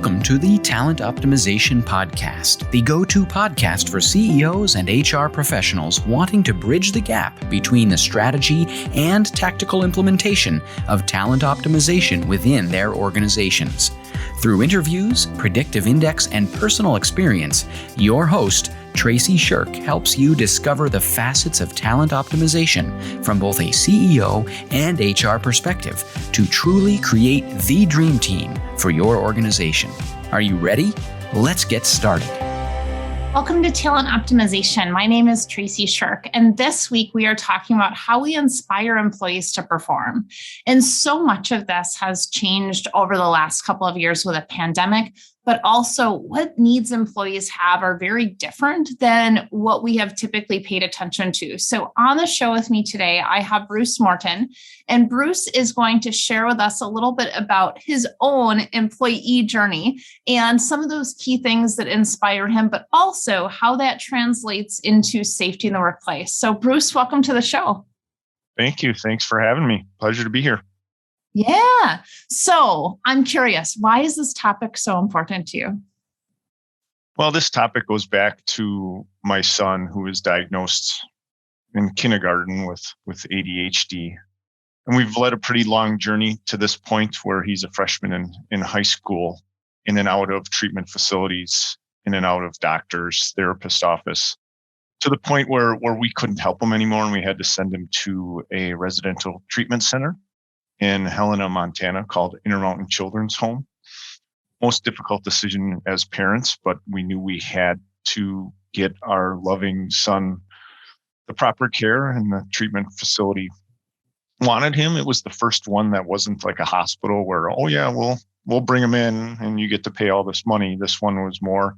Welcome to the Talent Optimization Podcast, the go-to podcast for CEOs and HR professionals wanting to bridge the gap between the strategy and tactical implementation of talent optimization within their organizations. Through interviews, predictive index, and personal experience, your host, Tracy Shirk, helps you discover the facets of talent optimization from both a CEO and HR perspective to truly create the dream team for your organization. Are you ready? Let's get started. Welcome to Talent Optimization. My name is Tracy Shirk, and this week we are talking about how we inspire employees to perform. And so much of this has changed over the last couple of years with a pandemic, but also what needs employees have are very different than what we have typically paid attention to. So on the show with me today, I have Bruce Morton, and Bruce is going to share with us a little bit about his own employee journey and some of those key things that inspire him, but also how that translates into safety in the workplace. So Bruce, welcome to the show. Thank you. Thanks for having me. Pleasure to be here. Yeah. So I'm curious, why is this topic so important to you? Well, this topic goes back to my son who was diagnosed in kindergarten with ADHD. And we've led a pretty long journey to this point where he's a freshman in high school, in and out of treatment facilities, in and out of doctors, therapist office, to the point where we couldn't help him anymore and we had to send him to a residential treatment center in Helena, Montana, called Intermountain Children's Home. Most difficult decision as parents, but we knew we had to get our loving son the proper care, and the treatment facility wanted him. It was the first one that wasn't like a hospital where, oh yeah, we'll bring him in and you get to pay all this money. This one was more,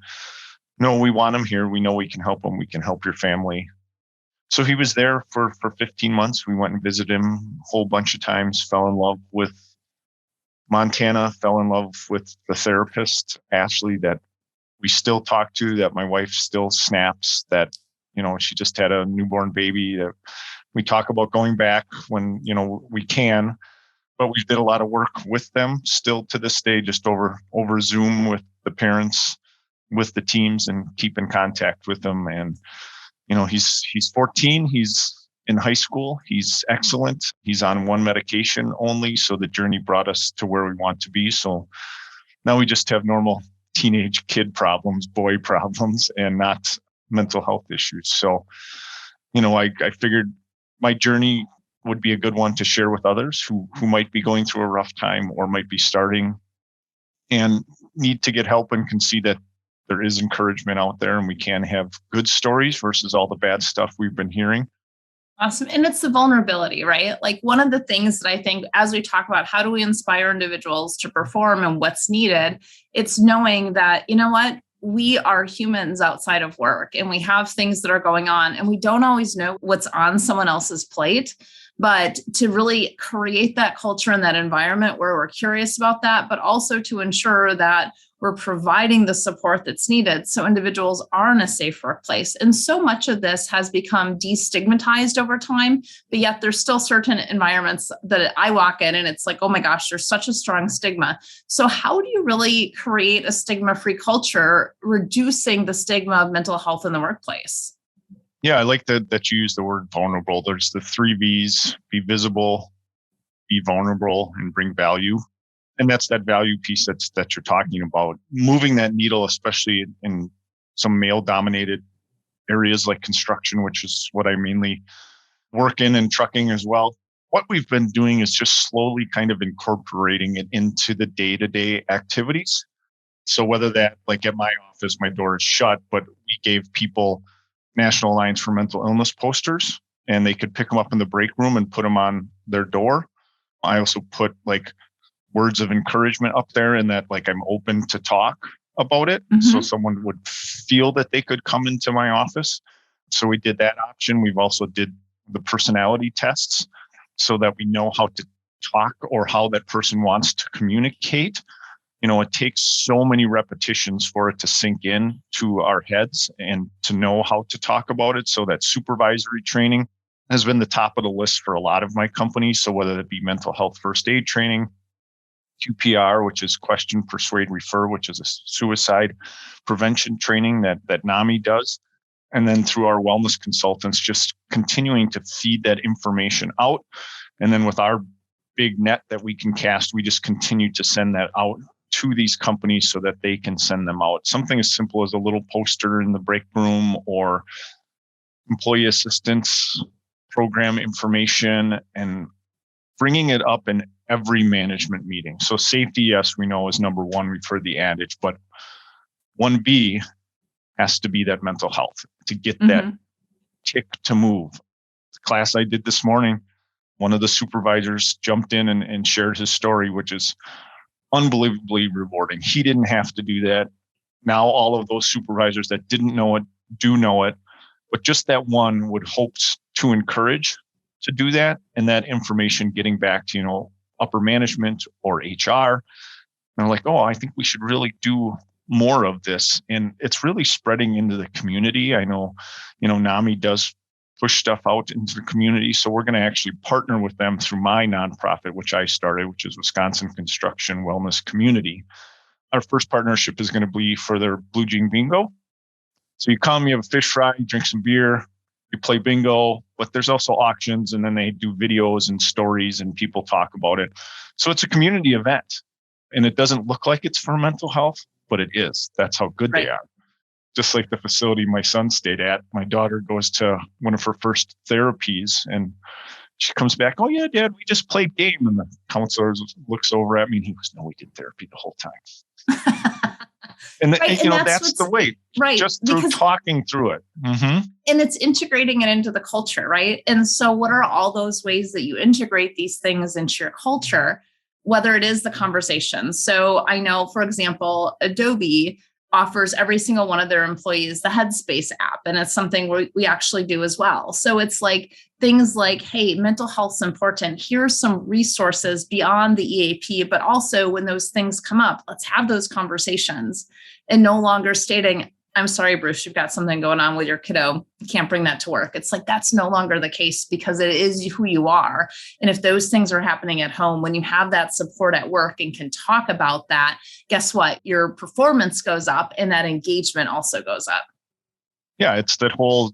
no, we want him here. We know we can help him. We can help your family. So he was there for 15 months. We went and visited him a whole bunch of times, fell in love with Montana, fell in love with the therapist, Ashley, that we still talk to, that my wife still snaps, that, she just had a newborn baby, that we talk about going back when, we can, but we did a lot of work with them still to this day, just over Zoom with the parents, with the teams, and keep in contact with them. And he's 14. He's in high school. He's excellent. He's on one medication only. So the journey brought us to where we want to be. So now we just have normal teenage kid problems, boy problems, and not mental health issues. So, I figured my journey would be a good one to share with others who might be going through a rough time or might be starting and need to get help and can see that there is encouragement out there and we can have good stories versus all the bad stuff we've been hearing. Awesome. And it's the vulnerability, right? Like one of the things that I think as we talk about how do we inspire individuals to perform and what's needed, it's knowing that, we are humans outside of work and we have things that are going on and we don't always know what's on someone else's plate. But to really create that culture and that environment where we're curious about that, but also to ensure that we're providing the support that's needed so individuals are in a safe workplace. And so much of this has become destigmatized over time, but yet there's still certain environments that I walk in and it's like, oh my gosh, there's such a strong stigma. So how do you really create a stigma-free culture, reducing the stigma of mental health in the workplace? Yeah, I like that you use the word vulnerable. There's the 3 V's: be visible, be vulnerable, and bring value. And that's that value piece that you're talking about. Moving that needle, especially in some male-dominated areas like construction, which is what I mainly work in, and trucking as well. What we've been doing is just slowly kind of incorporating it into the day-to-day activities. So whether that, like at my office, my door is shut, but we gave people National Alliance for Mental Illness posters, and they could pick them up in the break room and put them on their door. I also put words of encouragement up there, and that I'm open to talk about it. Mm-hmm. So someone would feel that they could come into my office. So we did that option. We've also did the personality tests so that we know how to talk or how that person wants to communicate. It takes so many repetitions for it to sink in to our heads and to know how to talk about it. So that supervisory training has been the top of the list for a lot of my companies. So whether it be mental health first aid training, QPR, which is question, persuade, refer, which is a suicide prevention training that NAMI does. And then through our wellness consultants, just continuing to feed that information out. And then with our big net that we can cast, we just continue to send that out to these companies so that they can send them out. Something as simple as a little poster in the break room or employee assistance program information, and bringing it up in every management meeting. So safety, yes, we know is number one. We've heard the adage, but 1B has to be that mental health to get that tick to move. The class I did this morning, one of the supervisors jumped in and shared his story, which is unbelievably rewarding. He didn't have to do that. Now all of those supervisors that didn't know it do know it, but just that one would hope to encourage to do that, and that information getting back to, upper management or HR. And they're like, oh, I think we should really do more of this. And it's really spreading into the community. I know, NAMI does push stuff out into the community. So we're going to actually partner with them through my nonprofit, which I started, which is Wisconsin Construction Wellness Community. Our first partnership is going to be for their Blue Jean Bingo. So you come, you have a fish fry, you drink some beer, you play bingo, but there's also auctions, and then they do videos and stories and people talk about it. So it's a community event, and it doesn't look like it's for mental health, but it is. That's how good they are. Just like the facility my son stayed at, my daughter goes to one of her first therapies, and she comes back, oh yeah, Dad, we just played game. And the counselor looks over at me and he goes, no, we did therapy the whole time. And, that's the way, just through talking through it. Mm-hmm. And it's integrating it into the culture, right? And so what are all those ways that you integrate these things into your culture, whether it is the conversation? So I know, for example, Adobe offers every single one of their employees the Headspace app, and it's something we actually do as well. So it's like things like, hey, mental health's important. Here's some resources beyond the EAP, but also when those things come up, let's have those conversations, and no longer stating, I'm sorry, Bruce, you've got something going on with your kiddo. You can't bring that to work. It's like, that's no longer the case, because it is who you are. And if those things are happening at home, when you have that support at work and can talk about that, guess what? Your performance goes up and that engagement also goes up. Yeah, it's that whole,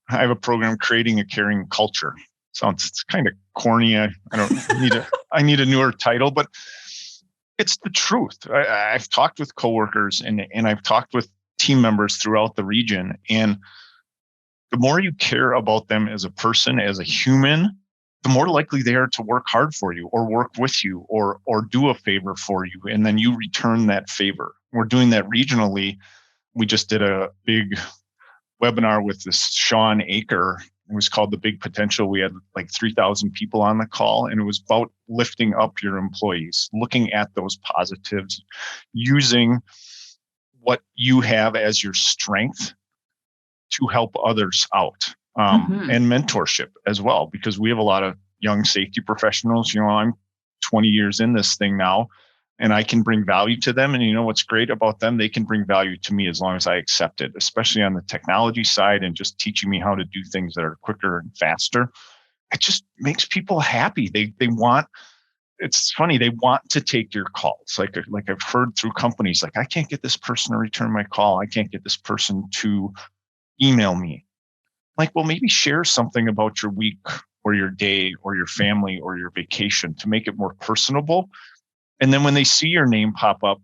I have a program, Creating a Caring Culture. It's kind of corny. I need a newer title, but it's the truth. I've talked with coworkers and I've talked with team members throughout the region. And the more you care about them as a person, as a human, the more likely they are to work hard for you or work with you or do a favor for you. And then you return that favor. We're doing that regionally. We just did a big webinar with this Sean Aker. It was called The Big Potential. We had like 3,000 people on the call, and it was about lifting up your employees, looking at those positives, using what you have as your strength to help others out, and mentorship as well, because we have a lot of young safety professionals. I'm 20 years in this thing now, and I can bring value to them. And what's great about them, they can bring value to me as long as I accept it, especially on the technology side and just teaching me how to do things that are quicker and faster. It just makes people happy. They want, it's funny, they want to take your calls. Like I've heard through companies, like, I can't get this person to return my call. I can't get this person to email me. Like, well, maybe share something about your week or your day or your family or your vacation to make it more personable. And then when they see your name pop up,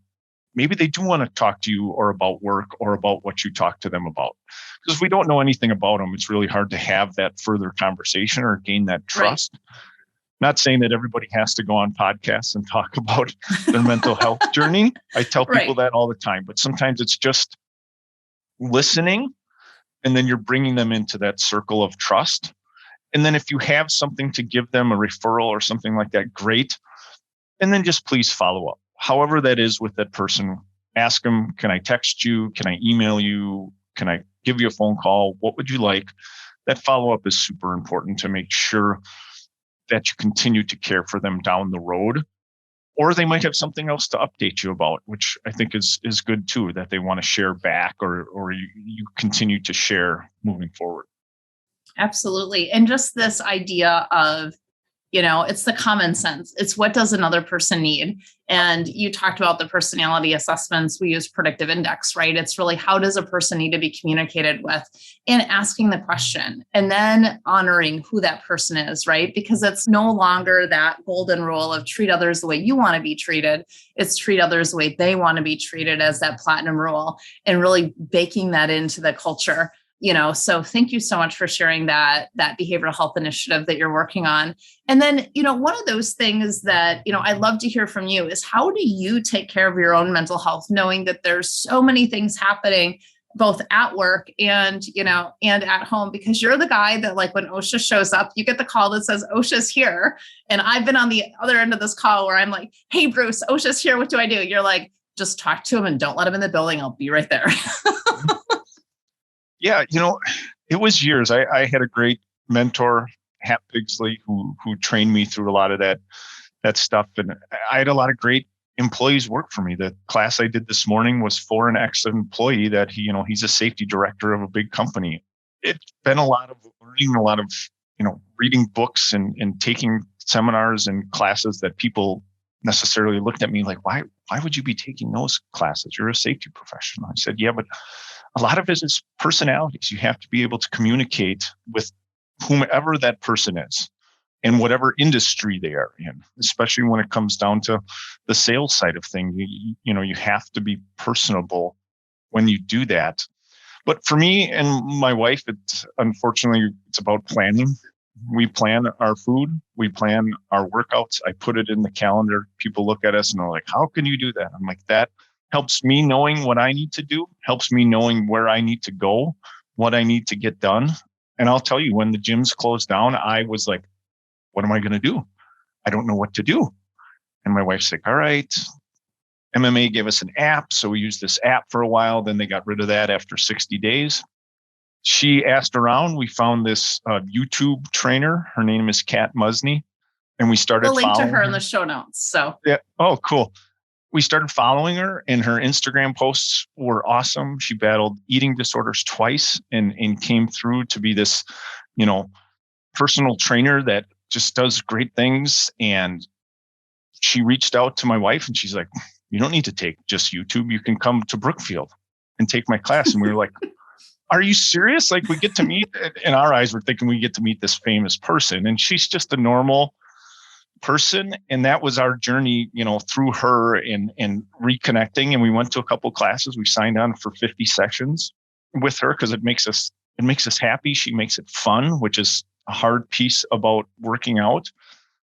maybe they do want to talk to you or about work or about what you talk to them about. Because if we don't know anything about them, it's really hard to have that further conversation or gain that trust. Right. Not saying that everybody has to go on podcasts and talk about their mental health journey. I tell people that all the time, but sometimes it's just listening, and then you're bringing them into that circle of trust. And then if you have something to give them, a referral or something like that, great. And then just please follow up. However that is with that person, ask them, can I text you? Can I email you? Can I give you a phone call? What would you like? That follow-up is super important to make sure that you continue to care for them down the road. Or they might have something else to update you about, which I think is good too, that they want to share back or you continue to share moving forward. Absolutely. And just this idea of It's the common sense. It's what does another person need? And you talked about the personality assessments. We use predictive index, right? It's really how does a person need to be communicated with, and asking the question and then honoring who that person is, right? Because it's no longer that golden rule of treat others the way you want to be treated. It's treat others the way they want to be treated as that platinum rule, and really baking that into the culture. So thank you so much for sharing that behavioral health initiative that you're working on. And then, one of those things that, I'd love to hear from you is how do you take care of your own mental health, knowing that there's so many things happening both at work and, and at home, because you're the guy that, like, when OSHA shows up, you get the call that says OSHA's here. And I've been on the other end of this call where I'm like, hey, Bruce, OSHA's here. What do I do? You're like, just talk to him and don't let him in the building. I'll be right there. Yeah, it was years. I had a great mentor, Hap Bigsley, who trained me through a lot of that stuff. And I had a lot of great employees work for me. The class I did this morning was for an ex-employee that he's a safety director of a big company. It's been a lot of learning, a lot of, reading books and taking seminars and classes that people necessarily looked at me like, why would you be taking those classes? You're a safety professional. I said, yeah, but a lot of it is personalities. You have to be able to communicate with whomever that person is and whatever industry they are in, especially when it comes down to the sales side of things. You have to be personable when you do that. But for me and my wife, unfortunately, it's about planning. We plan our food. We plan our workouts. I put it in the calendar. People look at us and they're like, how can you do that? I'm like, that helps me knowing what I need to do, helps me knowing where I need to go, what I need to get done. And I'll tell you, when the gyms closed down, I was like, what am I going to do? I don't know what to do. And my wife's like, all right. MMA gave us an app. So we used this app for a while. Then they got rid of that after 60 days. She asked around. We found this YouTube trainer. Her name is Kat Musney. And we started following. We'll link to her her in the show notes. So yeah. Oh, cool. We started following her, and her Instagram posts were awesome. She battled eating disorders twice and came through to be this, personal trainer that just does great things. And she reached out to my wife and she's like, you don't need to take just YouTube. You can come to Brookfield and take my class. And we were like, are you serious? Like, we get to meet, in our eyes, we're thinking we get to meet this famous person. And she's just a normal person. And that was our journey, through her and reconnecting. And we went to a couple classes. We signed on for 50 sessions with her because it makes us happy. She makes it fun, which is a hard piece about working out.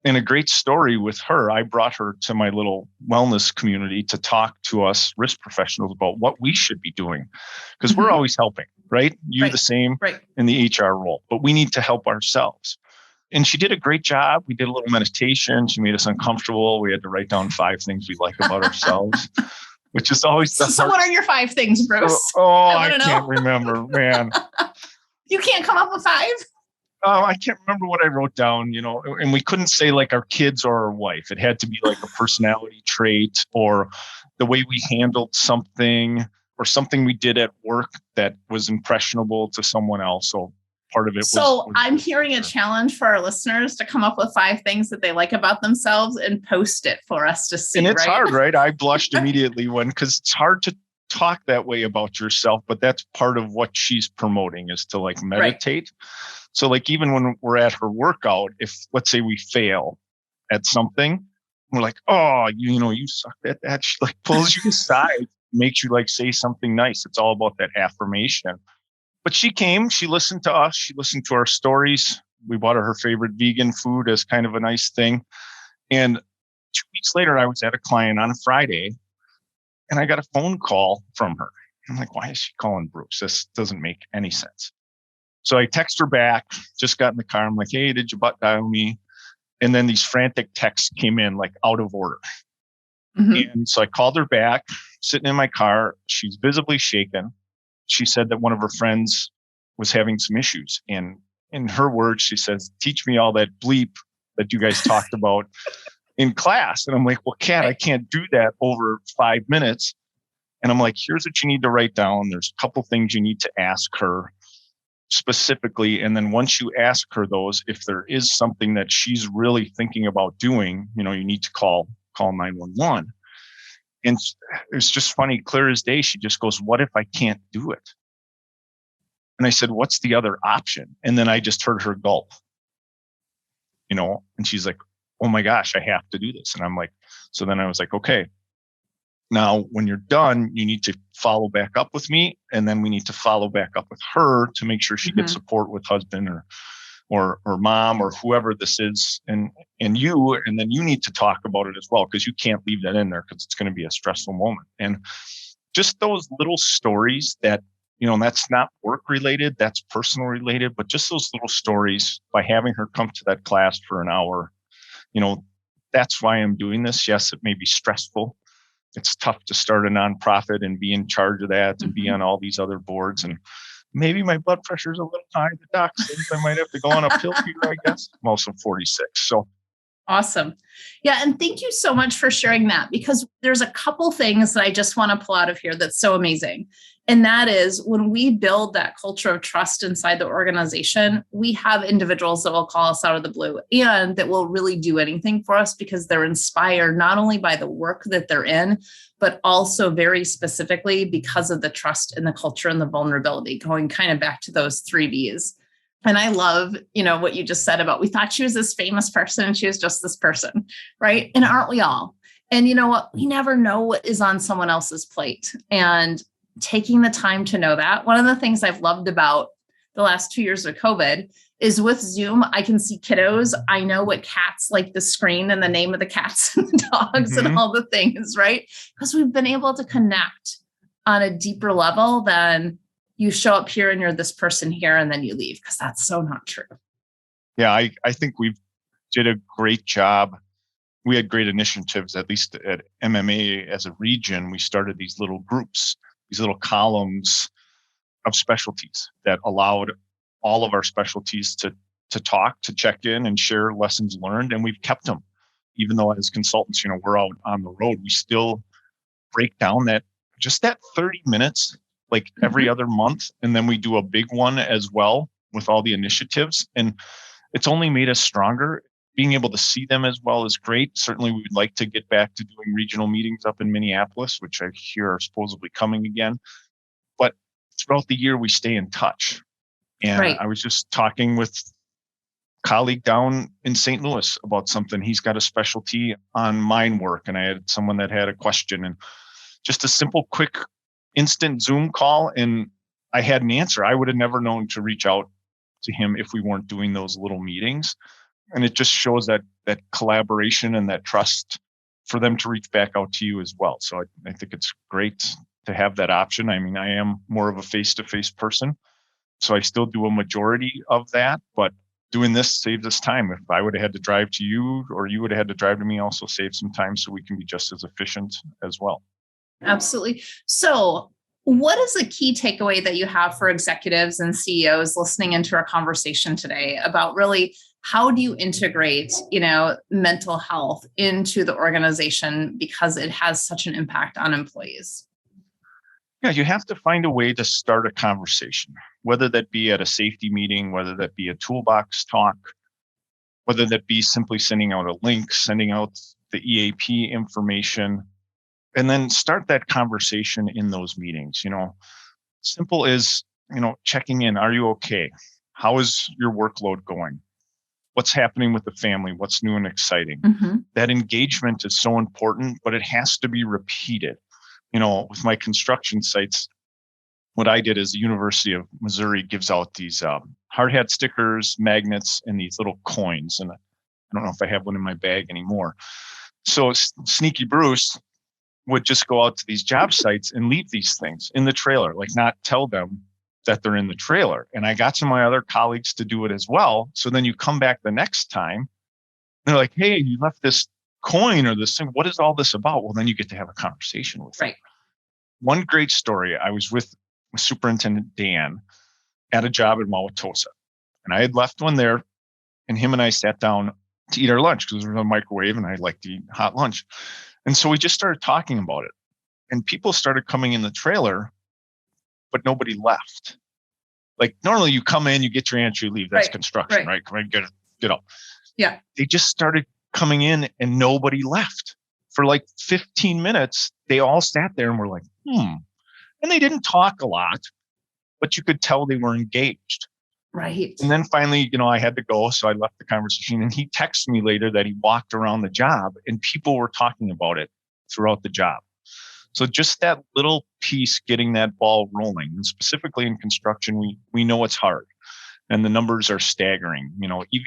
And a great story with her, I brought her to my little wellness community to talk to us risk professionals about what we should be doing. Because we're always helping, right? You're the same in the HR role, but we need to help ourselves. And she did a great job. We did a little meditation. She made us uncomfortable. We had to write down 5 things we like about ourselves, which is always the So what are your 5 things, Bruce? I can't remember, man. You can't come up with 5? I can't remember what I wrote down, and we couldn't say like our kids or our wife. It had to be like a personality trait or the way we handled something or something we did at work that was impressionable to someone else. So part of it was I'm hearing a challenge for our listeners to come up with 5 things that they like about themselves and post it for us to see. And it's hard, right? I blushed immediately because it's hard to talk that way about yourself, but that's part of what she's promoting is to like meditate. Right. So like even when we're at her workout, if let's say we fail at something, we're like, oh, you sucked at that. She like pulls you aside, makes you like say something nice. It's all about that affirmation. But she came, she listened to us, she listened to our stories. We bought her favorite vegan food as kind of a nice thing. And 2 weeks later, I was at a client on a Friday and I got a phone call from her. I'm like, why is she calling Bruce? This doesn't make any sense. So I text her back, just got in the car. I'm like, hey, did you butt dial me? And then these frantic texts came in like out of order. Mm-hmm. And so I called her back, sitting in my car. She's visibly shaken. She said that one of her friends was having some issues. And in her words, she says, teach me all that bleep that you guys talked about in class. And I'm like, well, Kat, I can't do that over 5 minutes. And I'm like, here's what you need to write down. There's a couple things you need to ask her. specifically. And then once you ask her those, if there is something that she's really thinking about doing, you need to call 911. And it's just funny, clear as day. She just goes, "What if I can't do it?" And I said, "What's the other option?" And then I just heard her gulp, and she's like, "Oh my gosh, I have to do this." And I'm like, so then I was like, "Okay, now when you're done, you need to follow back up with me. And then we need to follow back up with her to make sure she gets support with husband or mom or whoever this is. And you, and then you need to talk about it as well, because you can't leave that in there because it's going to be a stressful moment." And just those little stories that, that's not work related, that's personal related, but just those little stories, by having her come to that class for an hour, that's why I'm doing this. Yes, it may be stressful. It's tough to start a nonprofit and be in charge of that and be on all these other boards. And maybe my blood pressure is a little high. The doc says I might have to go on a pill here, I guess. I'm also 46. So awesome. Yeah. And thank you so much for sharing that, because there's a couple things that I just want to pull out of here that's so amazing. And that is, when we build that culture of trust inside the organization, we have individuals that will call us out of the blue and that will really do anything for us because they're inspired not only by the work that they're in, but also very specifically because of the trust and the culture and the vulnerability, going kind of back to those 3 Bs. And I love, what you just said about, we thought she was this famous person and she was just this person, right? And aren't we all? And you know what? We never know what is on someone else's plate. And taking the time to know that. One of the things I've loved about the last 2 years of COVID is with Zoom, I can see kiddos. I know what cats like the screen and the name of the cats and the dogs and all the things, right? Because we've been able to connect on a deeper level than you show up here and you're this person here and then you leave, because that's so not true. Yeah, I think we did a great job. We had great initiatives, at least at MMA as a region. We started these little groups, these little columns of specialties that allowed all of our specialties to talk, to check in and share lessons learned. And we've kept them, even though as consultants, we're out on the road, we still break down that 30 minutes, like every other month. And then we do a big one as well with all the initiatives. And it's only made us stronger. Being able to see them as well is great. Certainly, we'd like to get back to doing regional meetings up in Minneapolis, which I hear are supposedly coming again. But throughout the year, we stay in touch. And I was just talking with a colleague down in St. Louis about something. He's got a specialty on mind work, and I had someone that had a question, and just a simple, quick, instant Zoom call, and I had an answer. I would have never known to reach out to him if we weren't doing those little meetings. And it just shows that collaboration and that trust for them to reach back out to you as well. So I think it's great to have that option. I mean, I am more of a face-to-face person, so I still do a majority of that, but doing this saves us time. If I would have had to drive to you or you would have had to drive to me, also save some time so we can be just as efficient as well. Absolutely. So what is a key takeaway that you have for executives and CEOs listening into our conversation today about really how do you integrate, mental health into the organization, because it has such an impact on employees? Yeah, you have to find a way to start a conversation, whether that be at a safety meeting, whether that be a toolbox talk, whether that be simply sending out a link, sending out the EAP information, and then start that conversation in those meetings. Simple as, checking in. Are you okay? How is your workload going? What's happening with the family? What's new and exciting? That engagement is so important, but it has to be repeated. With my construction sites, what I did is the University of Missouri gives out these hard hat stickers, magnets, and these little coins. And I don't know if I have one in my bag anymore. So Sneaky Bruce would just go out to these job sites and leave these things in the trailer, like not tell them that they're in the trailer. And I got some of my other colleagues to do it as well. So then you come back the next time, they're like, "Hey, you left this coin or this thing. What is all this about?" Well, then you get to have a conversation with them. One great story. I was with Superintendent Dan at a job in Wauwatosa, and I had left one there, and him and I sat down to eat our lunch because there was a microwave and I like to eat hot lunch. And so we just started talking about it, and people started coming in the trailer, but nobody left. Like normally you come in, you get your answer, you leave. That's Right, construction, right? Come on, get up. Yeah. They just started coming in and nobody left. For like 15 minutes, they all sat there and were like, And they didn't talk a lot, but you could tell they were engaged. Right. And then finally, I had to go. So I left the conversation, and he texted me later that he walked around the job and people were talking about it throughout the job. So just that little piece, getting that ball rolling, and specifically in construction, we know it's hard and the numbers are staggering.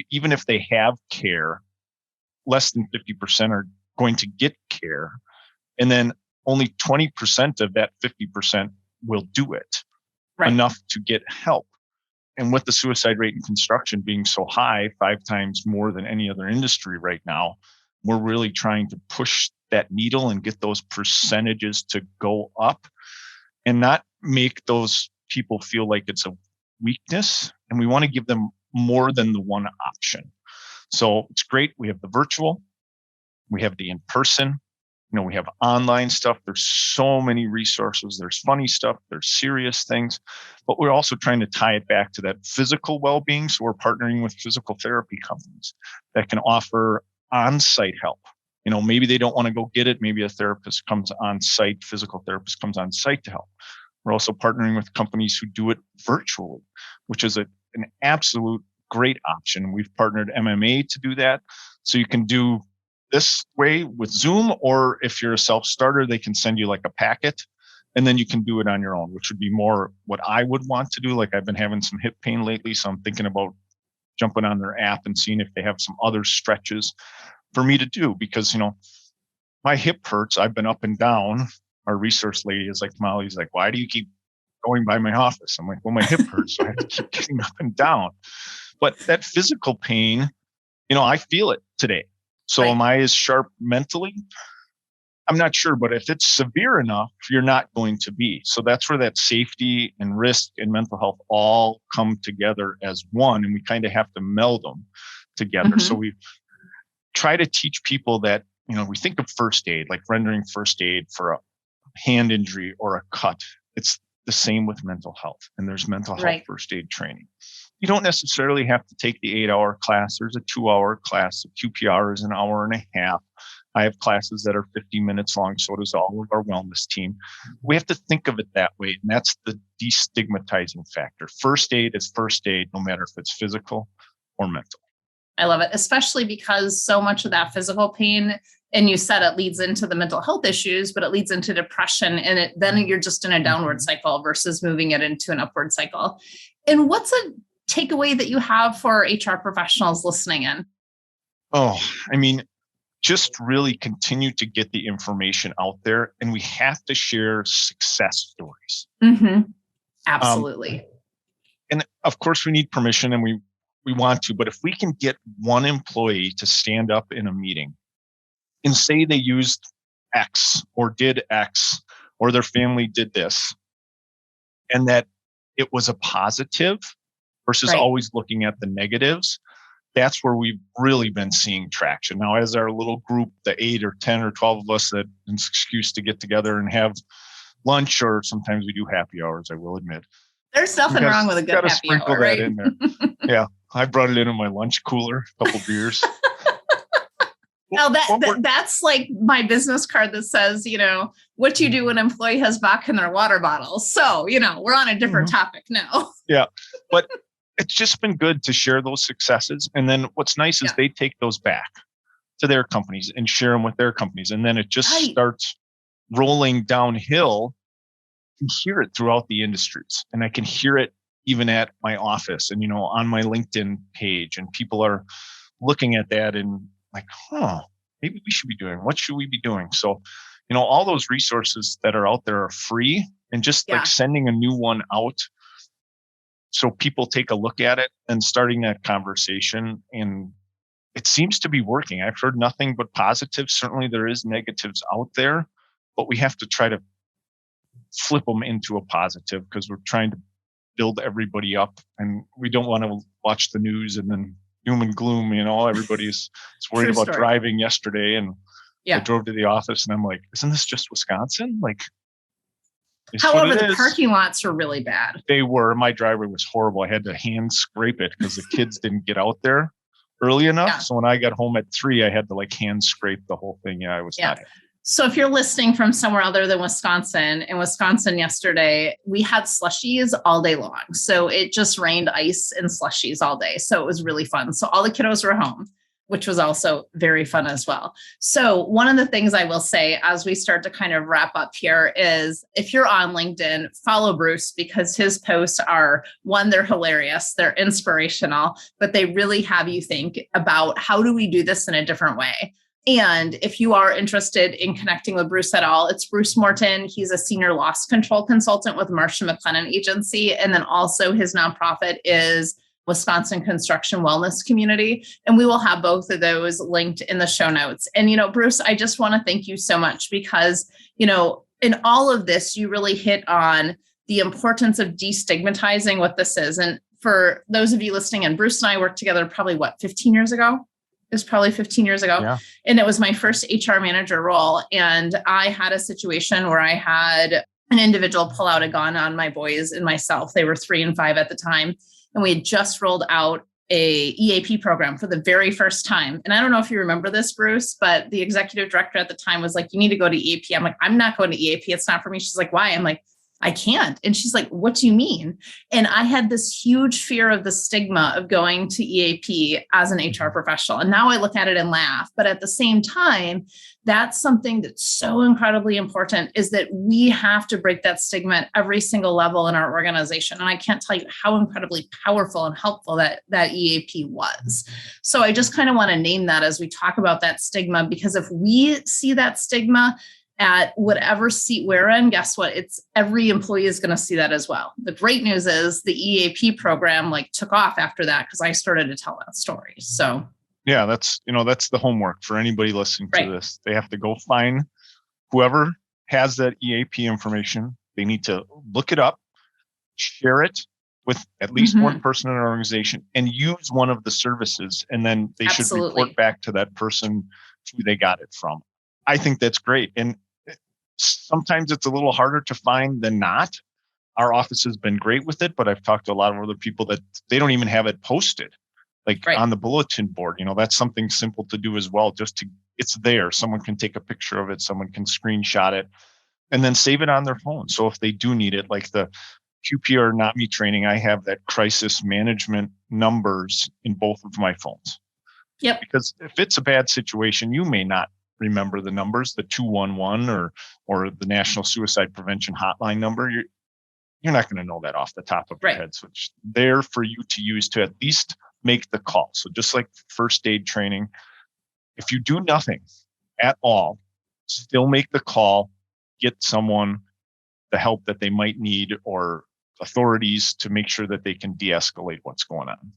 Even if they have care, less than 50% are going to get care. And then only 20% of that 50% will do it, enough to get help. And with the suicide rate in construction being so high, 5 times more than any other industry right now, we're really trying to push that needle and get those percentages to go up and not make those people feel like it's a weakness. And we want to give them more than the one option. So it's great. We have the virtual, we have the in-person, we have online stuff. There's so many resources. There's funny stuff. There's serious things, but we're also trying to tie it back to that physical well-being. So we're partnering with physical therapy companies that can offer on-site help. Maybe they don't want to go get it. Maybe a therapist comes on site, physical therapist comes on site to help. We're also partnering with companies who do it virtually, which is an absolute great option. We've partnered MMA to do that. So you can do this way with Zoom, or if you're a self-starter, they can send you like a packet and then you can do it on your own, which would be more what I would want to do. Like I've been having some hip pain lately, so I'm thinking about jumping on their app and seeing if they have some other stretches for me to do, because, my hip hurts. I've been up and down. Our resource lady is like, Molly's like, why do you keep going by my office? I'm like, well, my hip hurts, so I have to keep getting up and down. But that physical pain, I feel it today. So am I as sharp mentally? I'm not sure, but if it's severe enough, you're not going to be. So that's where that safety and risk and mental health all come together as one, and we kind of have to meld them together. So we try to teach people that, we think of first aid, like rendering first aid for a hand injury or a cut. It's the same with mental health, and there's mental health first aid training. You don't necessarily have to take the 8-hour class. There's a 2-hour class. The QPR is an hour and a half. I have classes that are 50 minutes long. So does all of our wellness team. We have to think of it that way. And that's the destigmatizing factor. First aid is first aid, no matter if it's physical or mental. I love it, especially because so much of that physical pain, and you said it leads into the mental health issues, but it leads into depression. And then you're just in a downward cycle versus moving it into an upward cycle. And what's a takeaway that you have for HR professionals listening in? Just really continue to get the information out there, and we have to share success stories. Absolutely. And of course we need permission, and we want to, but if we can get one employee to stand up in a meeting and say they used X or did X or their family did this, and that it was a positive versus always looking at the negatives, that's where we've really been seeing traction. Now, as our little group, the 8 or 10 or 12 of us, that it's an excuse to get together and have lunch, or sometimes we do happy hours, I will admit. There's nothing wrong with a good happy hour, right? In there. Yeah, I brought it in my lunch cooler, a couple beers. Now that's like my business card that says, what you do when an employee has vodka in their water bottles. So, we're on a different topic now. Yeah, but it's just been good to share those successes. And then what's nice is they take those back to their companies and share them with their companies. And then it just starts rolling downhill. You can hear it throughout the industries. And I can hear it even at my office and, on my LinkedIn page. And people are looking at that and like, maybe we should be doing, what should we be doing? So, all those resources that are out there are free, and just like sending a new one out so people take a look at it and starting that conversation. And it seems to be working. I've heard nothing but positives. Certainly there is negatives out there, but we have to try to flip them into a positive, because we're trying to build everybody up, and we don't want to watch the news and then doom and gloom. Everybody's worried about driving yesterday, and I drove to the office and I'm like, isn't this just Wisconsin? Like, However, the parking lots were really bad. They were. My driveway was horrible. I had to hand scrape it because the kids didn't get out there early enough. Yeah. So when I got home at 3, I had to hand scrape the whole thing. Yeah, I was not happy. So if you're listening from somewhere other than Wisconsin, in Wisconsin yesterday, we had slushies all day long. So it just rained ice and slushies all day. So it was really fun. So all the kiddos were home, which was also very fun as well. So one of the things I will say as we start to kind of wrap up here is if you're on LinkedIn, follow Bruce because his posts are, one, they're hilarious, they're inspirational, but they really have you think about how do we do this in a different way. And if you are interested in connecting with Bruce at all, it's Bruce Morton. He's a senior loss control consultant with Marsh McLennan Agency. And then also his nonprofit is Wisconsin Construction Wellness Community. And we will have both of those linked in the show notes. And, Bruce, I just want to thank you so much because, in all of this, you really hit on the importance of destigmatizing what this is. And for those of you listening, and Bruce and I worked together probably 15 years ago? It was probably 15 years ago. Yeah. And it was my first HR manager role. And I had a situation where I had an individual pull out a gun on my boys and myself. They were 3 and 5 at the time. And we had just rolled out a EAP program for the very first time. And I don't know if you remember this, Bruce, but the executive director at the time was like, you need to go to EAP. I'm like, I'm not going to EAP. It's not for me. She's like, why? I'm like, I can't. And she's like, what do you mean? And I had this huge fear of the stigma of going to EAP as an HR professional. And now I look at it and laugh. But at the same time, that's something that's so incredibly important is that we have to break that stigma at every single level in our organization. And I can't tell you how incredibly powerful and helpful that EAP was. So I just kind of want to name that as we talk about that stigma, because if we see that stigma at whatever seat we're in, guess what? It's every employee is going to see that as well. The great news is the EAP program took off after that because I started to tell that story. So yeah, that's the homework for anybody listening to this. They have to go find whoever has that EAP information. They need to look it up, share it with at least one person in our organization, and use one of the services. And then they should report back to that person who they got it from. I think that's great. And sometimes it's a little harder to find than not. Our office has been great with it, but I've talked to a lot of other people that they don't even have it posted on the bulletin board. That's something simple to do as well. It's there. Someone can take a picture of it. Someone can screenshot it and then save it on their phone. So if they do need it, like the QPR Not Me training, I have that crisis management numbers in both of my phones. Yep. Because if it's a bad situation, you may not remember the numbers, the 211 or the National Suicide Prevention Hotline number. You're not going to know that off the top of your head. So it's there for you to use to at least make the call. So just like first aid training, if you do nothing at all, still make the call, get someone the help that they might need or authorities to make sure that they can de-escalate what's going on.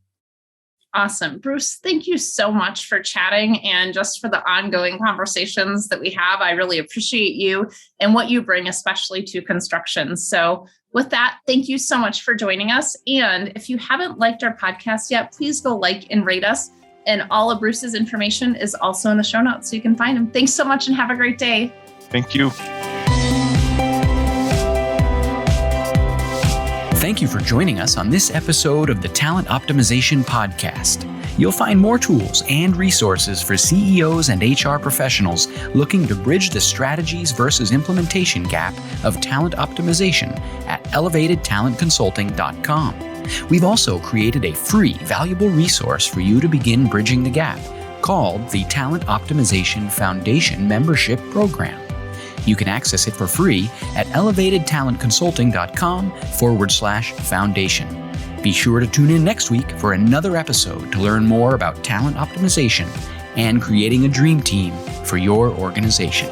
Awesome. Bruce, thank you so much for chatting and just for the ongoing conversations that we have. I really appreciate you and what you bring, especially to construction. So with that, thank you so much for joining us. And if you haven't liked our podcast yet, please go like and rate us. And all of Bruce's information is also in the show notes, so you can find him. Thanks so much and have a great day. Thank you. Thank you for joining us on this episode of the Talent Optimization Podcast. You'll find more tools and resources for CEOs and HR professionals looking to bridge the strategies versus implementation gap of talent optimization at elevatedtalentconsulting.com. We've also created a free, valuable resource for you to begin bridging the gap called the Talent Optimization Foundation Membership Program. You can access it for free at elevatedtalentconsulting.com/foundation. Be sure to tune in next week for another episode to learn more about talent optimization and creating a dream team for your organization.